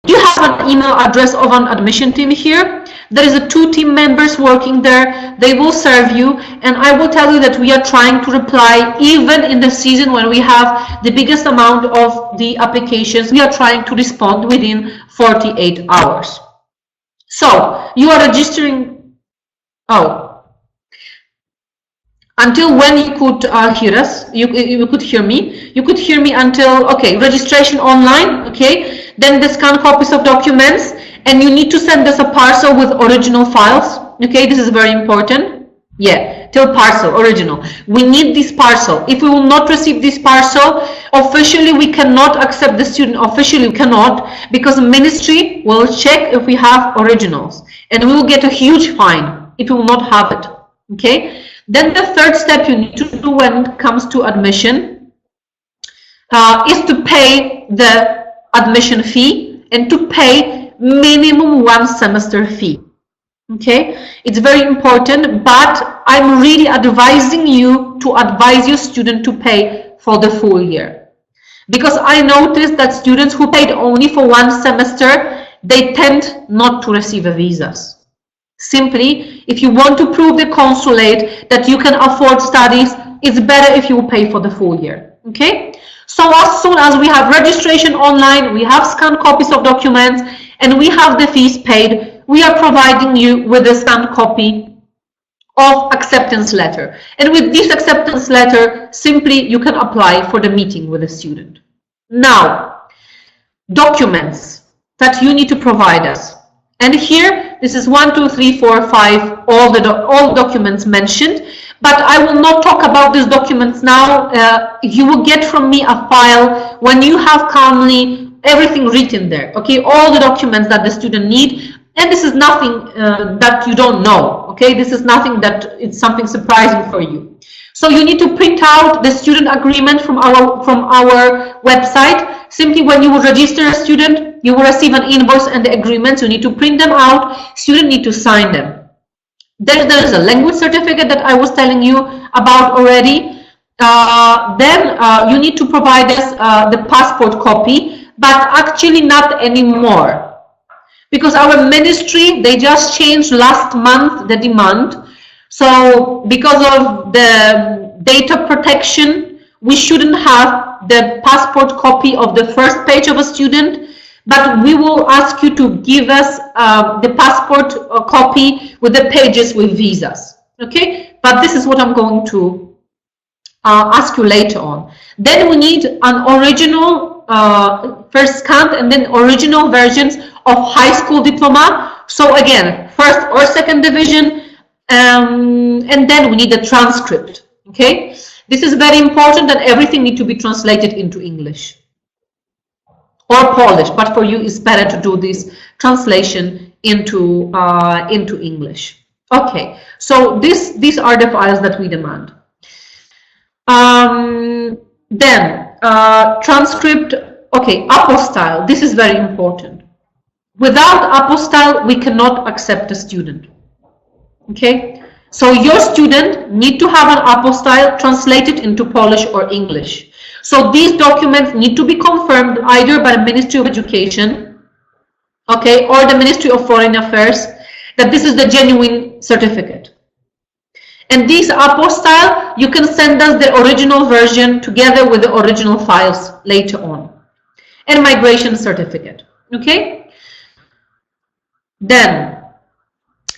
you have an email address of an admission team here. There is 2 team members working there. They will serve you, and I will tell you that we are trying to reply even in the season when we have the biggest amount of the applications. We are trying to respond within 48 hours. So you are registering. Oh, until when you could hear us? You could hear me. You could hear me until, okay, registration online. Okay. Then the scanned copies of documents, and you need to send us a parcel with original files. Okay, this is very important. Yeah, till parcel, original. We need this parcel. If we will not receive this parcel, officially we cannot accept the student. Officially we cannot, because the ministry will check if we have originals, and we will get a huge fine if we will not have it. Okay. Then the third step you need to do when it comes to admission is to pay the admission fee and to pay minimum 1 semester fee. Okay, it's very important, but I'm really advising you to advise your student to pay for the full year, because I noticed that students who paid only for 1 semester, they tend not to receive a visas. Simply, if you want to prove the consulate that you can afford studies, it's better if you pay for the full year. Okay, so as soon as we have registration online, we have scanned copies of documents, and we have the fees paid, we are providing you with a scanned copy of acceptance letter. And with this acceptance letter, simply you can apply for the meeting with the student. Now, documents that you need to provide us. And here, this is 1, 2, 3, 4, 5, all documents mentioned. But I will not talk about these documents now. You will get from me a file when you have calmly everything written there. Okay, all the documents that the student need. And this is nothing that you don't know. Okay, this is nothing that it's something surprising for you. So you need to print out the student agreement from our website. Simply, when you will register a student, you will receive an invoice and the agreements. You need to print them out. Student need to sign them. There is a language certificate that I was telling you about already. Then you need to provide us the passport copy, but actually not anymore. Because our ministry, they just changed last month the demand. So because of the data protection, we shouldn't have the passport copy of the first page of a student, but we will ask you to give us the passport copy with the pages with visas. Okay, but this is what I'm going to ask you later on. Then we need an original first scanned and then original versions of high school diploma. So again, first or second division, and then we need a transcript. Okay, this is very important, that everything needs to be translated into English or Polish, but for you it's better to do this translation into English. Okay, so these are the files that we demand. Then transcript. Okay, apostille. This is very important. Without apostille, we cannot accept a student. Okay, so your student need to have an apostille translated into Polish or English. So these documents need to be confirmed either by the Ministry of Education, okay, or the Ministry of Foreign Affairs, that this is the genuine certificate. And these apostille, you can send us the original version together with the original files later on. And migration certificate. Okay. Then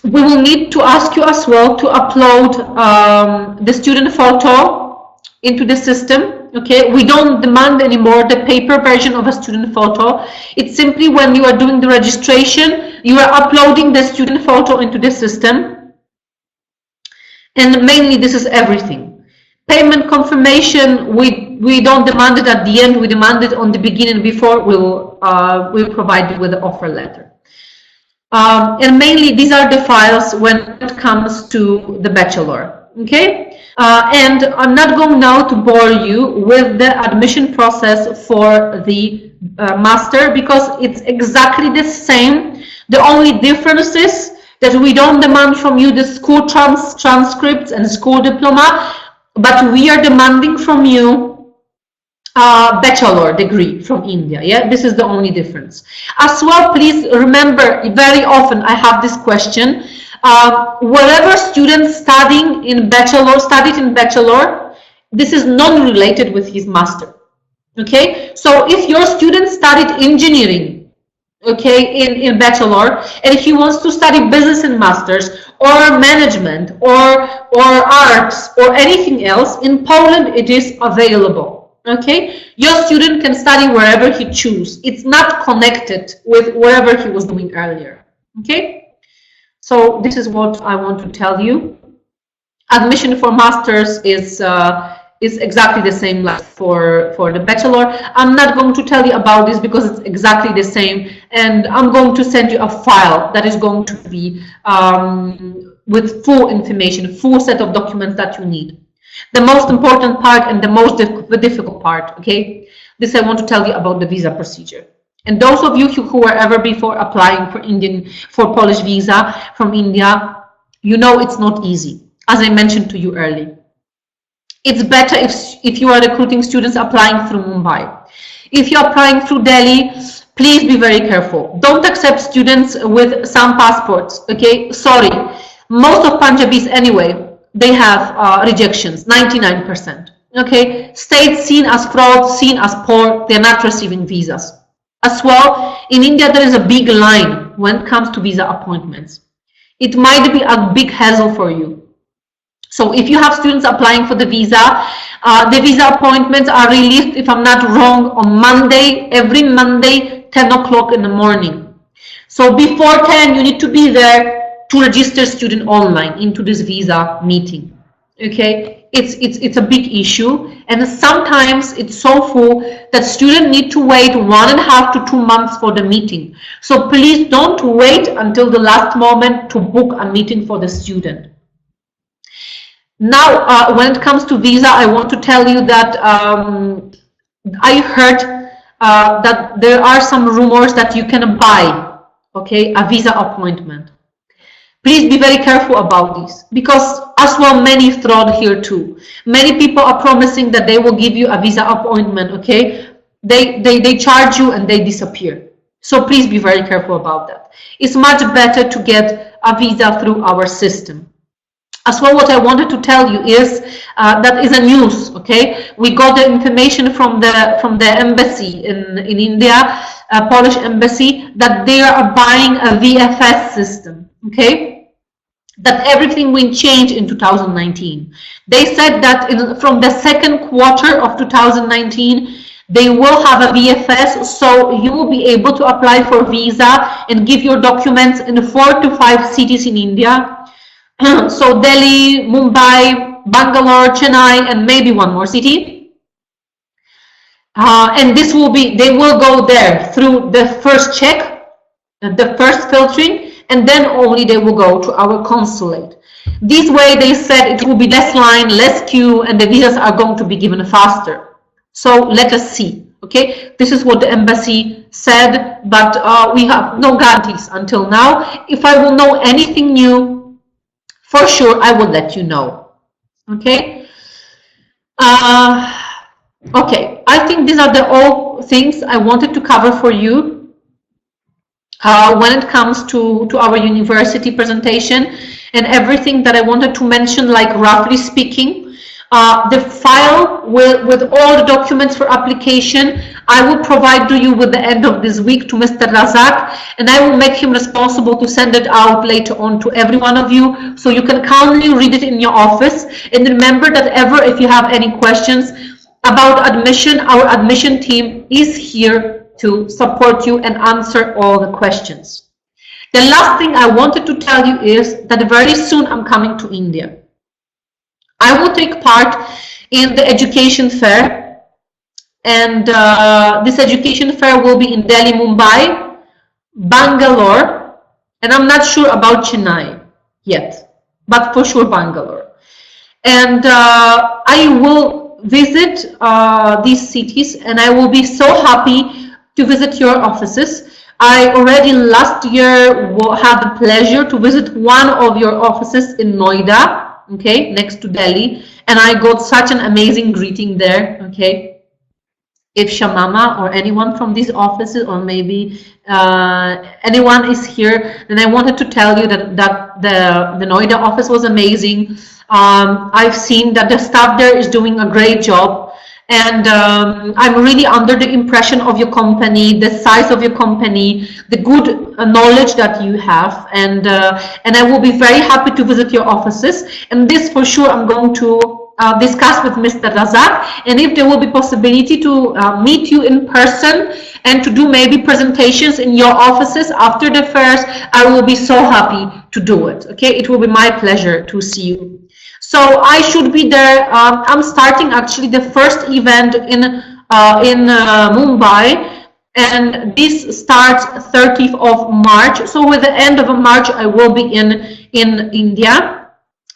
we will need to ask you as well to upload the student photo into the system. Okay, we don't demand anymore the paper version of a student photo. It's simply when you are doing the registration, you are uploading the student photo into the system. And mainly this is everything. Payment confirmation, we don't demand it at the end, we demand it on the beginning before we'll provide you with the offer letter. And mainly these are the files when it comes to the bachelor. Okay, and I'm not going now to bore you with the admission process for the master, because it's exactly the same. The only difference is that we don't demand from you the school transcripts and school diploma, but we are demanding from you a bachelor degree from India. Yeah, this is the only difference. As well, please remember, very often I have this question. Whatever student studied in bachelor, this is non-related with his master. Okay, so if your student studied engineering, okay, in bachelor, and if he wants to study business in masters, or management, or arts, or anything else, in Poland it is available. Okay, your student can study wherever he chooses. It's not connected with whatever he was doing earlier. Okay, so this is what I want to tell you. Admission for masters is exactly the same like for the bachelor. I'm not going to tell you about this because it's exactly the same, and I'm going to send you a file that is going to be with full information, full set of documents that you need. The most important part and the most difficult part, okay? This I want to tell you about the visa procedure. And those of you who were ever before applying for Polish visa from India, you know it's not easy, as I mentioned to you earlier. It's better if you are recruiting students applying through Mumbai. If you're applying through Delhi, please be very careful. Don't accept students with some passports, okay? Sorry, most of Punjabis anyway, they have rejections, 99%. Okay, states seen as fraud, seen as poor, they're not receiving visas. As well, in India, there is a big line when it comes to visa appointments. It might be a big hassle for you. So if you have students applying for the visa appointments are released, if I'm not wrong, on Monday, every Monday, 10 o'clock in the morning. So before 10, you need to be there to register student online into this visa meeting. Okay, it's a big issue, and sometimes it's so full that students need to wait 1.5 to 2 months for the meeting. So please don't wait until the last moment to book a meeting for the student. Now, when it comes to visa, I want to tell you that I heard that there are some rumors that you can buy, okay, a visa appointment. Please be very careful about this, because as well many fraud here too. Many people are promising that they will give you a visa appointment, okay? They charge you and they disappear. So please be very careful about that. It's much better to get a visa through our system. As well, what I wanted to tell you is that is a news, okay? We got the information from the embassy in India, Polish embassy, that they are buying a VFS system, okay? That everything will change in 2019. They said that from the second quarter of 2019, they will have a VFS, so you will be able to apply for visa and give your documents in 4 to 5 cities in India. So Delhi, Mumbai, Bangalore, Chennai, and maybe one more city. And this will be, they will go there through the first check, the first filtering, and then only they will go to our consulate. This way, they said it will be less line, less queue, and the visas are going to be given faster. So let us see, okay? This is what the embassy said, but we have no guarantees until now. If I will know anything new, for sure, I will let you know, okay? Okay, I think these are the all things I wanted to cover for you. When it comes to our university presentation and everything that I wanted to mention, like roughly speaking, the file with all the documents for application, I will provide to you with the end of this week to Mr. Razak, and I will make him responsible to send it out later on to every one of you, so you can calmly read it in your office. And remember that if you have any questions about admission, our admission team is here to support you and answer all the questions. The last thing I wanted to tell you is that very soon I'm coming to India. I will take part in the education fair, and this education fair will be in Delhi, Mumbai, Bangalore, and I'm not sure about Chennai yet, but for sure Bangalore. And I will visit these cities, and I will be so happy to visit your offices. I already last year had the pleasure to visit one of your offices in Noida, okay, next to Delhi, and I got such an amazing greeting there, okay. If Shamama or anyone from these offices, or maybe anyone is here, then I wanted to tell you that the Noida office was amazing. I've seen that the staff there is doing a great job. And I'm really under the impression of your company, the size of your company, the good knowledge that you have, and I will be very happy to visit your offices. And this for sure I'm going to discuss with Mr. Razak, and if there will be possibility to meet you in person and to do maybe presentations in your offices after the fairs, I will be so happy to do it. Okay, it will be my pleasure to see you. So I should be there. I'm starting actually the first event in Mumbai, and this starts 30th of March. So with the end of March, I will be in India.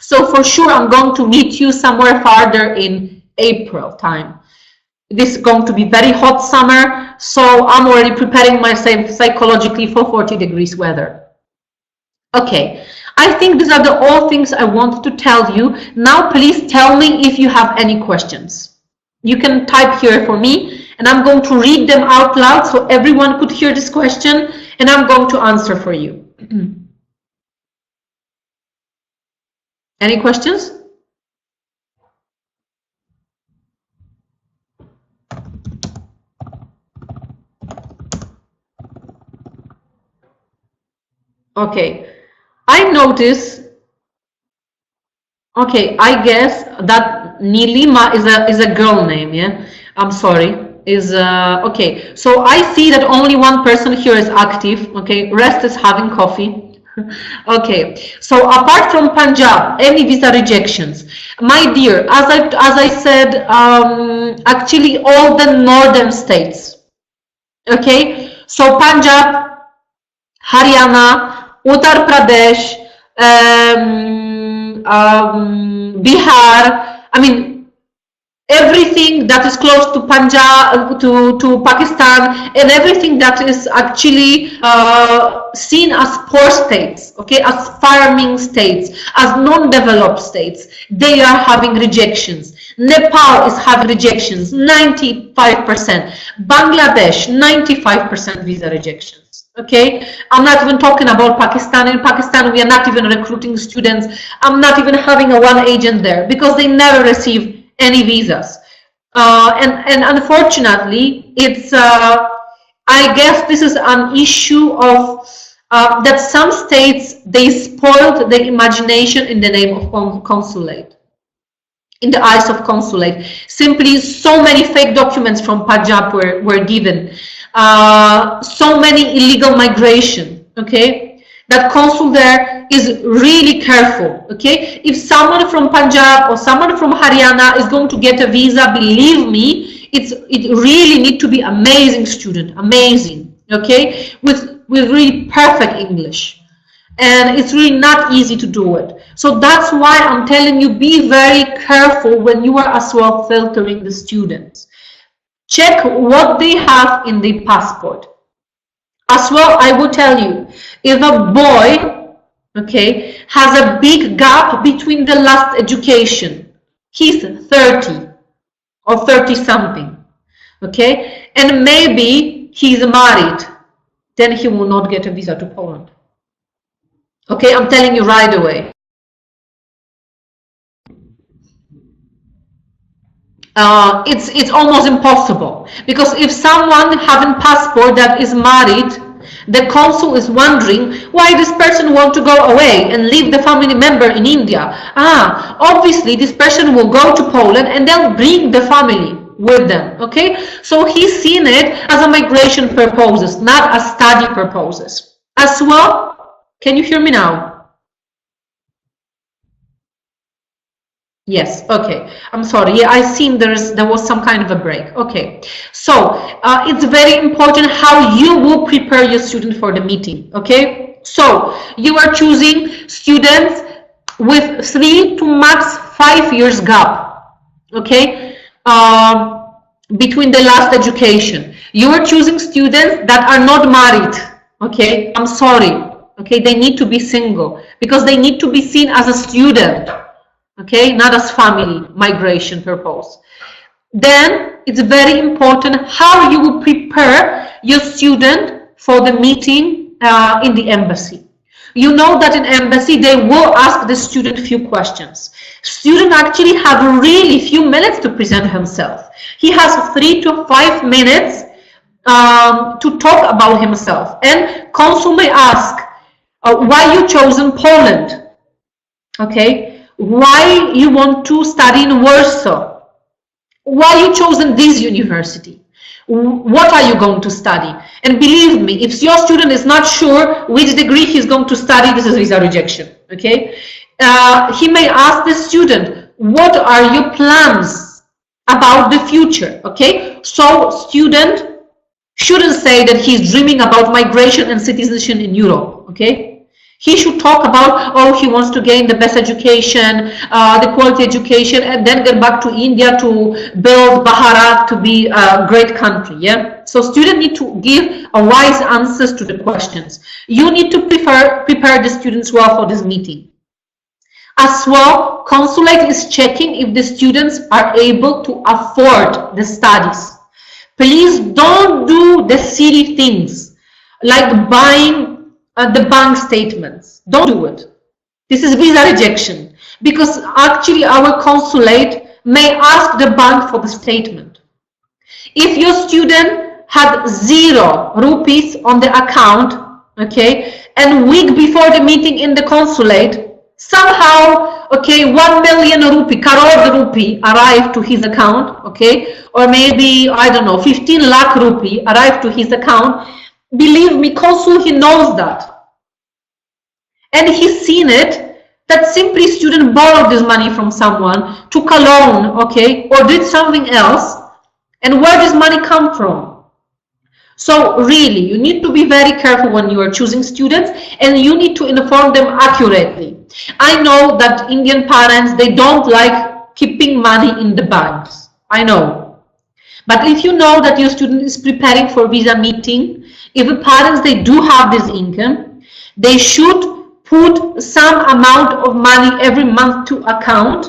So for sure, I'm going to meet you somewhere farther in April time. This is going to be very hot summer, so I'm already preparing myself psychologically for 40 degrees weather. Okay, I think these are the all things I wanted to tell you. Now, please tell me if you have any questions. You can type here for me, and I'm going to read them out loud so everyone could hear this question, and I'm going to answer for you. Any questions? Okay, I notice. Okay, I guess that Nilima is a girl name. Yeah, I'm sorry. Is okay. So I see that only one person here is active. Okay, rest is having coffee. Okay, so apart from Punjab, any visa rejections, my dear, as I said, actually all the northern states. Okay, so Punjab, Haryana, Uttar Pradesh, Bihar, I mean, everything that is close to Punjab, to Pakistan, and everything that is actually seen as poor states, okay, as farming states, as non-developed states, they are having rejections. Nepal is having rejections, 95%. Bangladesh, 95% visa rejections. Okay, I'm not even talking about Pakistan. In Pakistan, we are not even recruiting students. I'm not even having a one agent there because they never receive any visas, and unfortunately, it's I guess this is an issue of that some states, they spoiled the imagination in the name of consulate, in the eyes of consulate. Simply, so many fake documents from Punjab were given, so many illegal migration. Okay, that consul there is really careful. Okay, if someone from Punjab or someone from Haryana is going to get a visa, believe me, it really need to be amazing student, amazing. Okay, with really perfect English, and it's really not easy to do it. So that's why I'm telling you, be very careful when you are as well filtering the students. Check what they have in the passport. As well, I will tell you, if a boy, okay, has a big gap between the last education, he's 30 or 30 something, okay, and maybe he's married, then he will not get a visa to Poland. Okay, I'm telling you right away. It's almost impossible, because if someone having passport that is married, the consul is wondering why this person wants to go away and leave the family member in India. Obviously this person will go to Poland and they'll bring the family with them. Okay, so he's seen it as a migration purposes, not as study purposes. As well, can you hear me now? Yes, okay. I'm sorry. Yeah, I seen there was some kind of a break. Okay, so it's very important how you will prepare your student for the meeting. Okay, so you are choosing students with 3 to max 5 years gap. Okay, between the last education. You are choosing students that are not married. Okay, I'm sorry. Okay, they need to be single because they need to be seen as a student. Okay, not as family migration purpose. Then it's very important how you will prepare your student for the meeting in the embassy. You know that in embassy they will ask the student few questions. Student actually have really few minutes to present himself. He has 3 to 5 minutes to talk about himself, and consul may ask why you chosen Poland. Okay. why you want to study in Warsaw, why you chosen this university, what are you going to study. And believe me, if your student is not sure which degree he's going to study, this is visa rejection. Okay, he may ask the student, what are your plans about the future? Okay, so student shouldn't say that he's dreaming about migration and citizenship in Europe. Okay, he should talk about, oh, he wants to gain the best education, the quality education, and then get back to India to build Bharat to be a great country. Yeah. So students need to give a wise answers to the questions. You need to prepare the students well for this meeting. As well, consulate is checking if the students are able to afford the studies. Please don't do the silly things like buying the bank statements. Don't do it. This is visa rejection, because actually our consulate may ask the bank for the statement. If your student had 0 rupees on the account, okay, and week before the meeting in the consulate, somehow, okay, 1 million rupee, crore rupee arrived to his account, okay, or maybe, I don't know, 15 lakh rupee arrived to his account. Believe me, consul, he knows that. And he's seen it, that simply student borrowed this money from someone, took a loan, okay, or did something else, and where does money come from? So really, you need to be very careful when you are choosing students, and you need to inform them accurately. I know that Indian parents, they don't like keeping money in the banks. I know. But if you know that your student is preparing for visa meeting, if the parents, they do have this income, they should put some amount of money every month to account,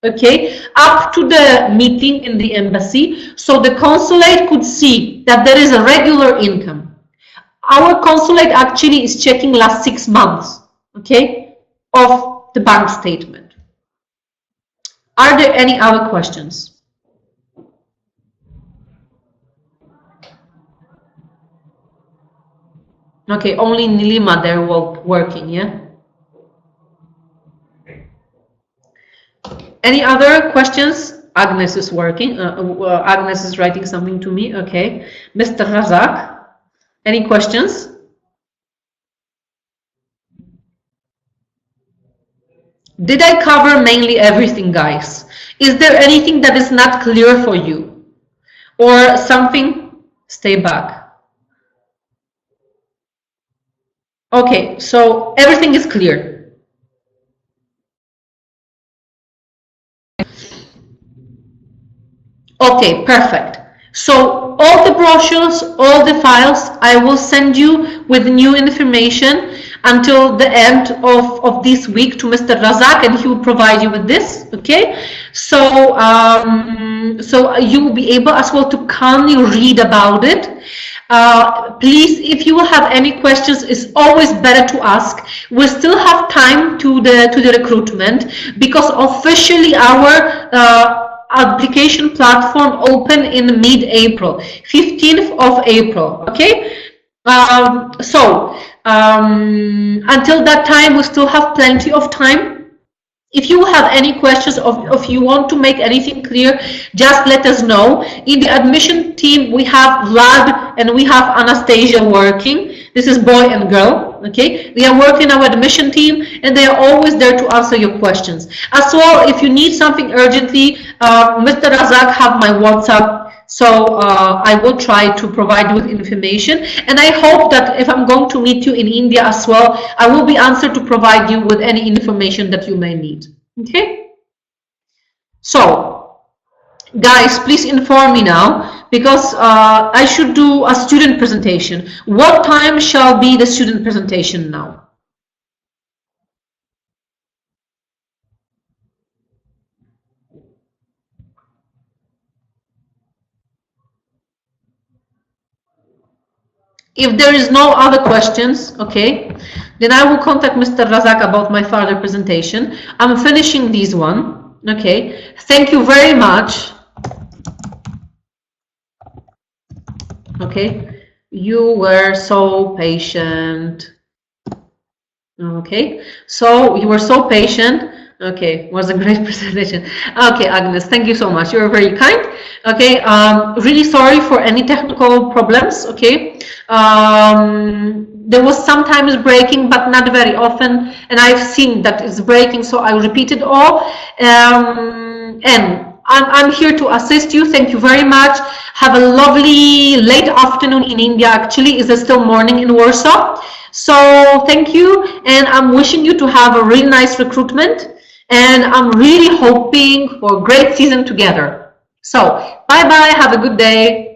okay, up to the meeting in the embassy, so the consulate could see that there is a regular income. Our consulate actually is checking last 6 months, okay, of the bank statement. Are there any other questions? Okay, only Nilima they're working, yeah? Any other questions? Agnes is working. Agnes is writing something to me. Okay. Mr. Razak, any questions? Did I cover mainly everything, guys? Is there anything that is not clear for you? Or something? Stay back. Okay, so everything is clear. Okay, perfect. So all the brochures, all the files, I will send you with new information until the end of this week to Mr. Razak, and he will provide you with this, okay? So, so you will be able as well to calmly read about it. Please, if you will have any questions, it's always better to ask. We still have time to the recruitment, because officially our application platform open in mid-April, 15th of April, okay? Until that time, we still have plenty of time. If you have any questions, or if you want to make anything clear, just let us know. In the admission team, we have Vlad and we have Anastasia working. This is boy and girl, okay? They are working our admission team, and they are always there to answer your questions. As well, if you need something urgently, Mr. Razak have my WhatsApp, so I will try to provide you with information. And I hope that if I'm going to meet you in India as well, I will be answered to provide you with any information that you may need, okay? So, guys, please inform me now, because I should do a student presentation. What time shall be the student presentation now? If there is no other questions, okay, then I will contact Mr. Razak about my further presentation. I'm finishing this one, okay. Thank you very much. Okay, you were so patient. Okay, so you were so patient. Okay, was a great presentation. Okay, Agnes, thank you so much. You're very kind. Okay, really sorry for any technical problems. Okay, there was sometimes breaking, but not very often, and I've seen that it's breaking, so I repeat it all. And I'm here to assist you. Thank you very much. Have a lovely late afternoon in India. Actually, it's still morning in Warsaw. So thank you, and I'm wishing you to have a really nice recruitment. And I'm really hoping for a great season together. So bye bye. Have a good day.